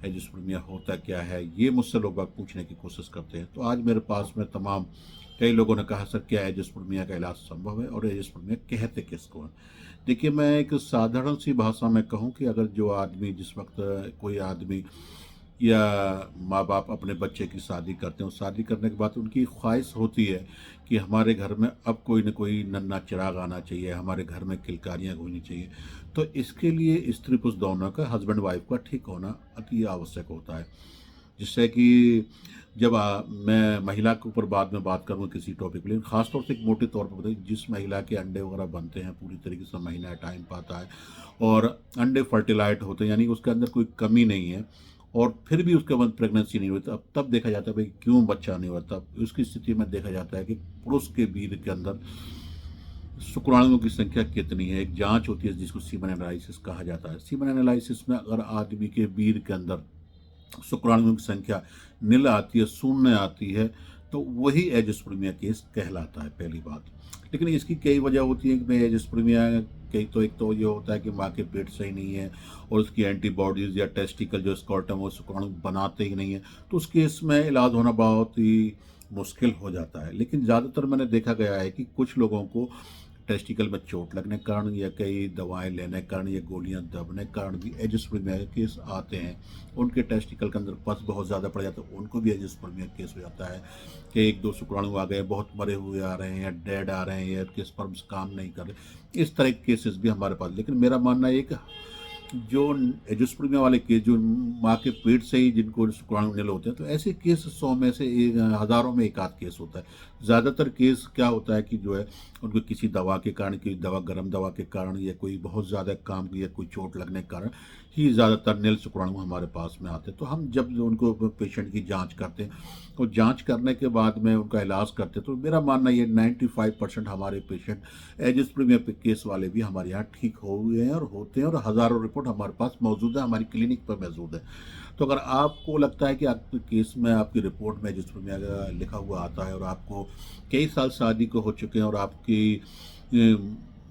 एजिस्पर्मिया होता क्या है, ये मुझसे लोग बाग पूछने की कोशिश करते हैं। तो आज मेरे पास में तमाम कई लोगों ने कहा, सर क्या एजिस्पर्मिया का इलाज संभव है और एजिस्पर्मिया कहते किसको हैं। देखिए, मैं एक साधारण सी भाषा में कहूँ कि अगर जो आदमी जिस वक्त कोई आदमी या माँ बाप अपने बच्चे की शादी करते हैं, शादी करने के बाद उनकी ख्वाहिश होती है कि हमारे घर में अब कोई न कोई नन्हा चिराग आना चाहिए, हमारे घर में किलकारियाँ होनी चाहिए। तो इसके लिए स्त्री पुरुष दोनों का, हस्बैंड वाइफ का ठीक होना अति आवश्यक होता है। जिससे कि जब मैं महिला के ऊपर बाद में बात करूँगा किसी टॉपिक पे, लेकिन ख़ासतौर से एक मोटे तौर पर बताइए, जिस महिला के अंडे वगैरह बनते हैं पूरी तरीके से महीना टाइम पाता है और अंडे फर्टिलाइज होते हैं, यानी कि उसके अंदर कोई कमी नहीं है, और फिर भी उसके बाद प्रेगनेंसी नहीं होती, अब तब देखा जाता है भाई क्यों बच्चा नहीं होता। उसकी स्थिति में देखा जाता है कि पुरुष के वीर्य के अंदर शुक्राणुओं की संख्या कितनी है। एक जांच होती है जिसको सीमन एनालिसिस कहा जाता है। सीमन एनालिसिस में अगर आदमी के वीर्य के अंदर शुक्राणुओं की संख्या नील आती है, शून्य आती है, तो वही एजिस्पर्मिया केस कहलाता है, पहली बात। लेकिन इसकी कई वजह होती है कि भाई एजिस्पर्मिया, कई तो एक तो ये होता है कि माँ के पेट सही नहीं है और उसकी एंटीबॉडीज़ या टेस्टिकल जो स्कॉटम वो शुक्राणु बनाते ही नहीं है, तो उस केस में इलाज होना बहुत ही मुश्किल हो जाता है। लेकिन ज़्यादातर मैंने देखा गया है कि कुछ लोगों को टेस्टिकल में चोट लगने के कारण या कई दवाएं लेने के कारण या गोलियां दबने के कारण भी एजिस्पर्मिया केस आते हैं। उनके टेस्टिकल के अंदर पस बहुत ज़्यादा पड़ जाता है, उनको भी एजिस्पर्मिया केस हो जाता है कि एक दो शुक्राणु आ गए, बहुत मरे हुए आ रहे हैं या डेड आ रहे हैं या उनके स्पर्म्स काम नहीं कर रहे, इस तरह के केसेस भी हमारे पास। लेकिन मेरा मानना है कि जो एजिस्पर्मिया वाले केस जो माँ के पेट से ही जिनको शुक्राणु निल होते हैं, तो ऐसे केस 100 में से हज़ारों में एक आध केस होता है। ज़्यादातर केस क्या होता है कि जो है उनको किसी दवा के कारण, कोई दवा, गर्म दवा के कारण या कोई बहुत ज़्यादा काम या कोई चोट लगने के कारण ही ज़्यादातर नील शुक्राणु हमारे पास में आते हैं। तो हम जब उनको पेशेंट की जांच करते हैं और जांच करने के बाद में उनका इलाज करते हैं, तो मेरा मानना ये 95% हमारे पेशेंट एजिस्पर्मिया केस वाले भी हमारे यहाँ ठीक हो गए हैं और होते हैं, और हज़ारों रिपोर्ट हमारे पास मौजूद है, हमारी क्लिनिक पर मौजूद है। तो अगर आपको लगता है कि आपके केस में आपकी रिपोर्ट में एजिस्पर्मिया लिखा हुआ आता है और आपको कई साल शादी को हो चुके हैं और आपकी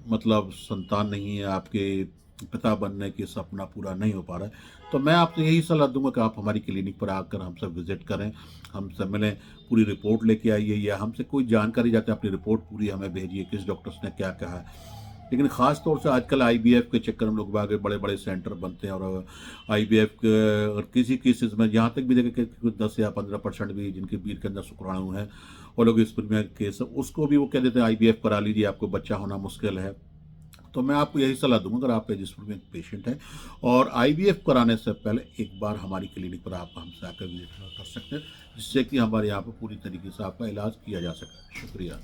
मतलब संतान नहीं है, आपके पिता बनने की सपना पूरा नहीं हो पा रहा है, तो मैं आपसे यही सलाह दूंगा कि आप हमारी क्लिनिक पर आकर हमसे विजिट करें, हमसे मिलें, पूरी रिपोर्ट लेके आइए या हमसे कोई जानकारी जाते हैं अपनी रिपोर्ट पूरी हमें भेजिए, किस डॉक्टर्स ने क्या कहा है। लेकिन ख़ास तौर से आजकल आईवीएफ के चक्कर में लोग आगे बड़े बड़े सेंटर बनते हैं, और आईवीएफ के और किसी केसेस में यहाँ तक भी देखें कि 10 या 15% भी जिनके वीर्य के अंदर शुक्राणु हैं, वो लोग स्पर्मिया केस उसको भी वो कह देते हैं आईवीएफ करा लीजिए, आपको बच्चा होना मुश्किल है। तो मैं आपको यही सलाह दूंगा, अगर आप एजिस्पर्मिया पेशेंट हैं और आईवीएफ कराने से पहले एक बार हमारी क्लिनिक पर आप हमसे आकर विजिट कर सकते हैं, जिससे कि हमारे यहाँ पर पूरी तरीके से आपका इलाज किया जा सके। शुक्रिया।